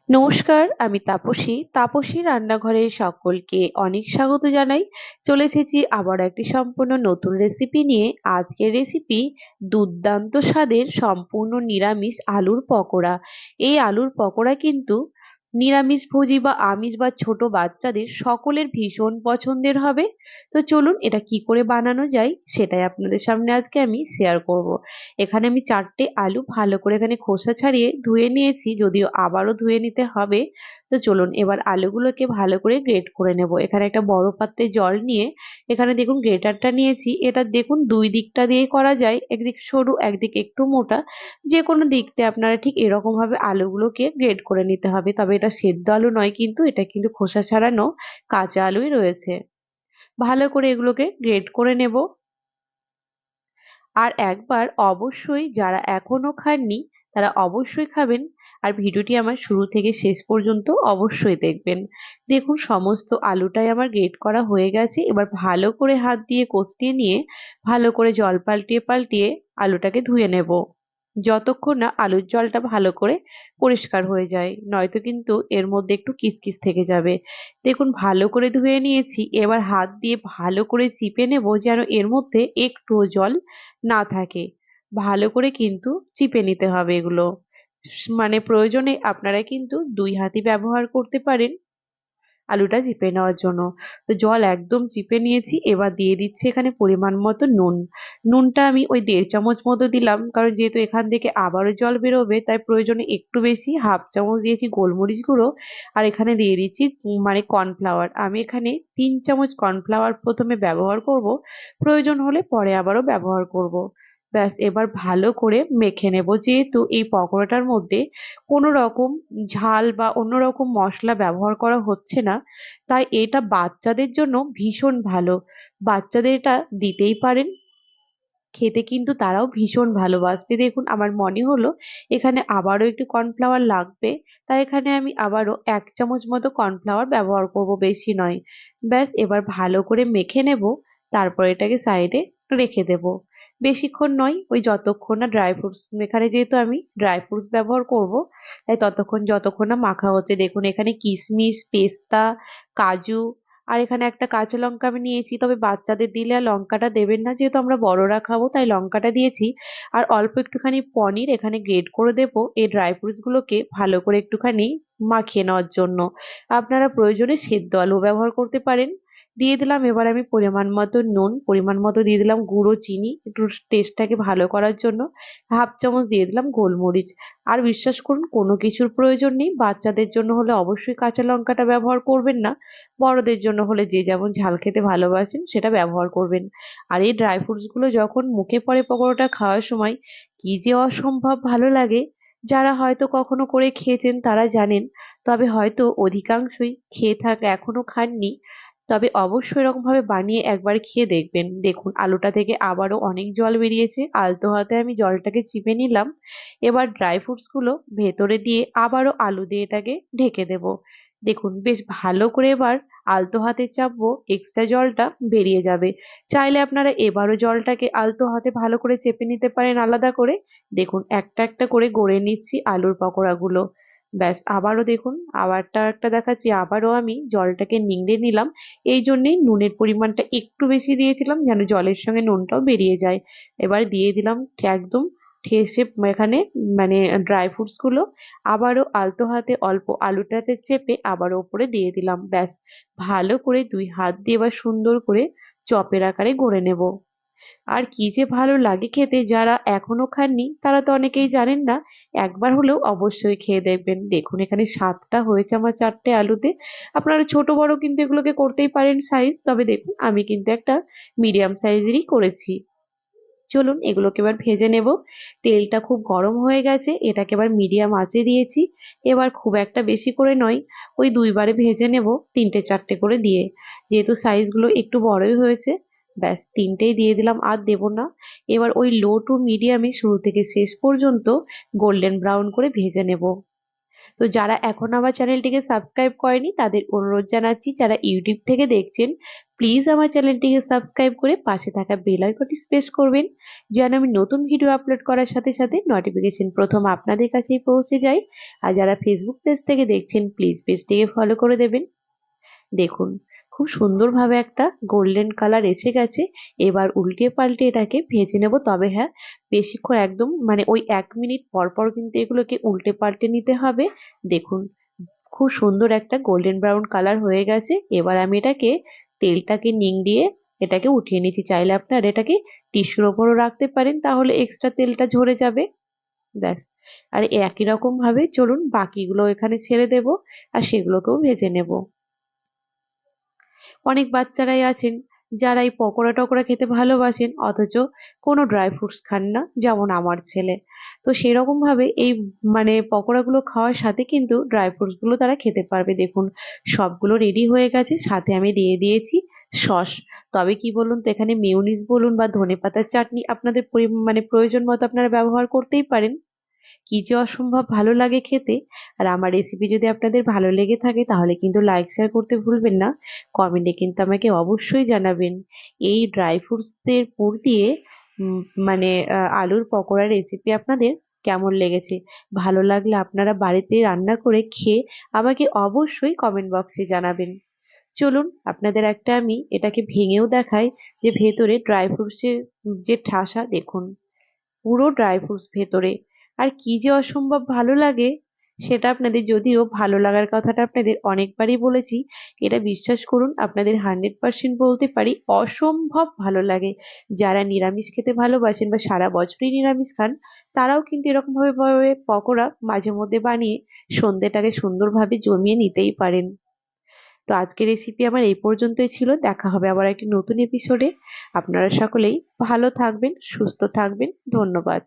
নমস্কার, আমি তাপসী রান্নাঘরে সকলকে অনেক স্বাগত জানাই। চলে এসেছি আবার একটি সম্পূর্ণ নতুন রেসিপি নিয়ে। আজকের রেসিপি দুর্দান্ত স্বাদের সম্পূর্ণ নিরামিষ আলুর পকোড়া। এই আলুর পকোড়া কিন্তু নিরামিষভোজী বা আমিষ বা ছোট বাচ্চাদের সকলের ভীষণ পছন্দের হবে। তো চলুন এটা কি করে বানানো যায় সেটাই আপনাদের সামনে আজকে আমি শেয়ার করব। এখানে আমি 4টে আলু ভালো করে এখানে খোসা ছাড়িয়ে ধুয়ে নিয়েছি, যদিও আবারও ধুয়ে নিতে হবে। তো চলুন এবার আলুগুলোকে ভালো করে গ্রেট করে নেব। এখানে একটা বড় পাত্রে জল নিয়ে এখানে দেখুন গ্রেটারটা নিয়েছি। এটা দেখুন দুই দিকটা দিয়ে করা যায়, একদিক সরু একদিক একটু মোটা। যে কোনো দিকতে আপনারা ঠিক এরকম ভাবে আলুগুলোকে গ্রেট করে নিতে হবে। তবে এটা সেদ্ধ আলু নয়, কিন্তু এটা কিন্তু খোসা ছাড়ানো কাঁচা আলুই রয়েছে। ভালো করে এগুলোকে গ্রেট করে নেব। আর একবার অবশ্যই যারা এখনো খাননি তারা অবশ্যই খাবেন। আর ভিডিওটি আমার শুরু থেকে শেষ পর্যন্ত অবশ্যই দেখবেন। দেখুন সমস্ত আলুটাই আমার গ্রেট করা হয়ে গেছে। এবার ভালো করে হাত দিয়ে কষিয়ে নিয়ে ভালো করে জল পাল্টিয়ে পাল্টিয়ে আলুটাকে ধুয়ে নেব, যতক্ষণ না আলুর জলটা ভালো করে পরিষ্কার হয়ে যায়, নয়তো কিন্তু এর মধ্যে একটু কিচকিচ থেকে যাবে। দেখুন ভালো করে ধুয়ে নিয়েছি। এবার হাত দিয়ে ভালো করে চিপে নেব যেন এর মধ্যে একটুও জল না থাকে। ভালো করে কিন্তু চিপে নিতে হবে এগুলো। মানে প্রয়োজনে আপনারা কিন্তু 2 হাতই ব্যবহার করতে পারেন আলুটা চিপে নেওয়ার জন্য। তো জল একদম চিপে নিয়েছি। এবার দিয়ে দিচ্ছি এখানে পরিমাণ মতো নুন। নুনটা আমি ওই 1.5 চামচ মতো দিলাম, কারণ যেহেতু এখান থেকে আবারও জল বেরোবে তাই প্রয়োজনে একটু বেশি। 1/2 চামচ দিয়েছি গোলমরিচ গুঁড়ো। আর এখানে দিয়ে দিচ্ছি মানে কর্নফ্লাওয়ার। আমি এখানে 3 চামচ কর্নফ্লাওয়ার প্রথমে ব্যবহার করব, প্রয়োজন হলে পরে আবারও ব্যবহার করব। ব্যাস এবার ভালো করে মেখে নেব। যেহেতু এই পকোড়াটার মধ্যে কোনো রকম ঝাল বা অন্য রকম মশলা ব্যবহার করা হচ্ছে না, তাই এটা বাচ্চাদের জন্য ভীষণ ভালো। বাচ্চাদের এটা দিতেই পারেন, খেতে কিন্তু তারাও ভীষণ ভালোবাসবে। দেখুন আমার মনে হলো এখানে আবারও একটু কর্নফ্লাওয়ার লাগবে, তাই এখানে আমি আবারও 1 চামচ মতো কর্নফ্লাওয়ার ব্যবহার করব, বেশি নয়। ব্যাস এবার ভালো করে মেখে নেব। তারপর এটাকে সাইডে রেখে দেব। বেশিক্ষণ নয়, ওই যতক্ষণ না ড্রাই ফ্রুটস, এখানে যেহেতু আমি ড্রাই ফ্রুটস ব্যবহার করব তাই ততক্ষণ যতক্ষণ না মাখা হচ্ছে। দেখুন এখানে কিশমিশ, পেস্তা, কাজু, আর এখানে একটা কাঁচা লঙ্কা আমি নিয়েছি। তবে বাচ্চাদের দিলে আর লঙ্কাটা দেবেন না, যেহেতু আমরা বড়রা খাবো তাই লঙ্কাটা দিয়েছি। আর অল্প একটুখানি পনির এখানে গ্রেট করে দেবো এই ড্রাই ফ্রুটস গুলোকে ভালো করে একটুখানি মাখিয়ে নেওয়ার জন্য। আপনারা প্রয়োজনে সেদ্ধ আলু ব্যবহার করতে পারেন। দিয়ে দিলাম এবার আমি পরিমাণ মতো নুন, পরিমাণ মতো দিয়ে দিলাম গুঁড়ো চিনি একটু টেস্টটাকে ভালো করার জন্য। 1/2 চামচ দিয়ে দিলাম গোলমরিচ। আর বিশ্বাস করুন কোনো কিছুর প্রয়োজন নেই। বাচ্চাদের জন্য হলে অবশ্যই কাঁচা লঙ্কাটা ব্যবহার করবেন না, বড়দের জন্য হলে যে যেমন ঝাল খেতে ভালোবাসেন সেটা ব্যবহার করবেন। আর এই ড্রাই ফ্রুটস গুলো যখন মুখে পড়ে পকোড়াটা খাওয়ার সময় কি যে অসম্ভব ভালো লাগে। যারা হয়তো কখনো করে খেয়েছেন তারা জানেন, তবে হয়তো অধিকাংশই খেয়ে থাক এখনো খাননি। তবে অবশ্যই এরকম ভাবে বানিয়ে একবার খেয়ে দেখবেন। দেখুন আলুটা থেকে আবারও অনেক জল বেরিয়েছে। আলতো হাতে আমি জলটাকে চিপে নিলাম। এবার ড্রাই ফ্রুটস গুলো ভেতরে দিয়ে আবারও আলু দিয়ে এটাকে ঢেকে দেব। দেখুন বেশ ভালো করে এবার আলতো হাতে চাপবো, এক্সট্রা জলটা বেরিয়ে যাবে। চাইলে আপনারা এবারও জলটাকে আলতো হাতে ভালো করে চেপে নিতে পারেন আলাদা করে। দেখুন একটা একটা করে গড়ে নিচ্ছি আলুর পকোড়াগুলো। ব্যাস আবারও দেখুন আবারটা একটা দেখাচ্ছি, আবারও আমি জলটাকে নিংড়ে নিলাম। এই জন্যেই নুনের পরিমাণটা একটু বেশি দিয়েছিলাম, যেন জলের সঙ্গে নুনটাও বেরিয়ে যায়। এবার দিয়ে দিলাম একদম ঠেসে এখানে মানে ড্রাই ফ্রুটস গুলো। আবারও আলতো হাতে অল্প আলুটাতে চেপে আবারও উপরে দিয়ে দিলাম। ব্যাস ভালো করে 2 হাত দিয়ে এবার সুন্দর করে চপের আকারে গড়ে নেব। আর কি যে ভালো লাগে খেতে, যারা এখনো খাননি তারা তো অনেকেই জানেন না। একবার হলেও অবশ্যই খেয়ে দেখবেন। দেখুন এখানে 7টা হয়েছে আমার 4টে আলুতে। আপনারা ছোট বড় কিন্তু এগুলোকে করতেই পারেন সাইজ, তবে দেখুন আমি কিন্তু একটা মিডিয়াম সাইজেরই করেছি। চলুন এগুলোকে এবার ভেজে নেব। তেলটা খুব গরম হয়ে গেছে, এটাকে এবার মিডিয়াম আঁচে দিয়েছি। এবার খুব একটা বেশি করে নয়, ওই 2 বারে ভেজে নেব 3টে 4টে করে দিয়ে, যেহেতু সাইজগুলো একটু বড়ই হয়েছে। ব্যাস 3টেই দিয়ে দিলাম, আর দেব না। এবার ওই লো টু মিডিয়ামে শুরু থেকে শেষ পর্যন্ত গোল্ডেন ব্রাউন করে ভেজে নেব। তো যারা এখনো আমার চ্যানেলটিকে সাবস্ক্রাইব করেনি তাদের অনুরোধ জানাচ্ছি, যারা ইউটিউব থেকে দেখছেন প্লিজ আমার চ্যানেলটিকে সাবস্ক্রাইব করে পাশে থাকা বেল আইকনটি প্রেস করবেন, যেন আমি নতুন ভিডিও আপলোড করার সাথে সাথে নোটিফিকেশন প্রথম আপনাদের কাছেই পৌঁছে যায়। আর যারা ফেসবুক পেজ থেকে দেখছেন প্লিজ পেজটিকে ফলো করে দেবেন। দেখুন খুব সুন্দরভাবে একটা গোল্ডেন কালার এসে গেছে। এবার উল্টে পাল্টে এটাকে ভেজে নেব, তবে হ্যাঁ বেশিক্ষণ একদম মানে ওই 1 মিনিট পর পর কিন্তু এগুলোকে উল্টে পাল্টে নিতে হবে। দেখুন খুব সুন্দর একটা গোল্ডেন ব্রাউন কালার হয়ে গেছে। এবার আমি এটাকে তেলটাকে নিংড়িয়ে এটাকে উঠিয়ে নিচ্ছি। চাইলে আপনারা এটাকে টিস্যুর ওপরও রাখতে পারেন, তাহলে এক্সট্রা তেলটা ঝরে যাবে। ব্যাস। আর একই রকম ভাবে চলুন বাকিগুলো এখানে ছেড়ে দেব আর সেগুলোকেও ভেজে নেব। অনেক বাচ্চারাই আছেন যারা এই পকোড়া টকোড়া খেতে ভালোবাসেন, অথচ কোনো ড্রাই ফ্রুটস খান না, যেমন আমার ছেলে। তো সেরকম ভাবে এই মানে পকোড়াগুলো খাওয়ার সাথে কিন্তু ড্রাই ফ্রুটস গুলো তারা খেতে পারবে। দেখুন সবগুলো রেডি হয়ে গেছে, সাথে আমি দিয়ে দিয়েছি সস। তবে কি বলুন তো, এখানে মেয়োনিজ বলুন বা ধনেপাতার চাটনি আপনাদের মানে প্রয়োজন মতো আপনারা ব্যবহার করতেই পারেন। কি যে অসম্ভব ভালো লাগে খেতে। আর আমার রেসিপি যদি আপনাদের ভালো লেগে থাকে তাহলে কিন্তু লাইক শেয়ার করতে ভুলবেন না। কমেন্টে কিন্তু আমাকে অবশ্যই জানাবেন এই ড্রাই ফ্রুটস দের পুর দিয়ে মানে আলুর পকোড়া রেসিপি আপনাদের কেমন লেগেছে। ভালো লাগলে আপনারা বাড়িতে রান্না করে খেয়ে আমাকে অবশ্যই কমেন্ট বক্সে জানাবেন। চলুন আপনাদের একটা আমি এটাকে ভেঙেও দেখাই, যে ভেতরে ড্রাই ফ্রুটসের যে ঠাসা দেখুন, পুরো ড্রাই ফ্রুটস ভেতরে। আর কি যে অসম্ভব ভালো লাগে সেটা আপনাদের, যদিও ভালো লাগার কথাটা আপনাদের অনেকবারই বলেছি, এটা বিশ্বাস করুন আপনাদের 100% বলতে পারি অসম্ভব ভালো লাগে। যারা নিরামিষ খেতে ভালোবাসেন বা সারা বছরই নিরামিষ খান, তারাও কিন্তু এরকম ভাবে ভাবে পকোড়া মাঝে মধ্যে বানিয়ে সন্ধ্যেটাকে সুন্দরভাবে জমিয়ে নিতেই পারেন। তো আজকের রেসিপি আমার এই পর্যন্তই ছিল। দেখা হবে আবার একটি নতুন এপিসোডে। আপনারা সকলেই ভালো থাকবেন, সুস্থ থাকবেন। ধন্যবাদ।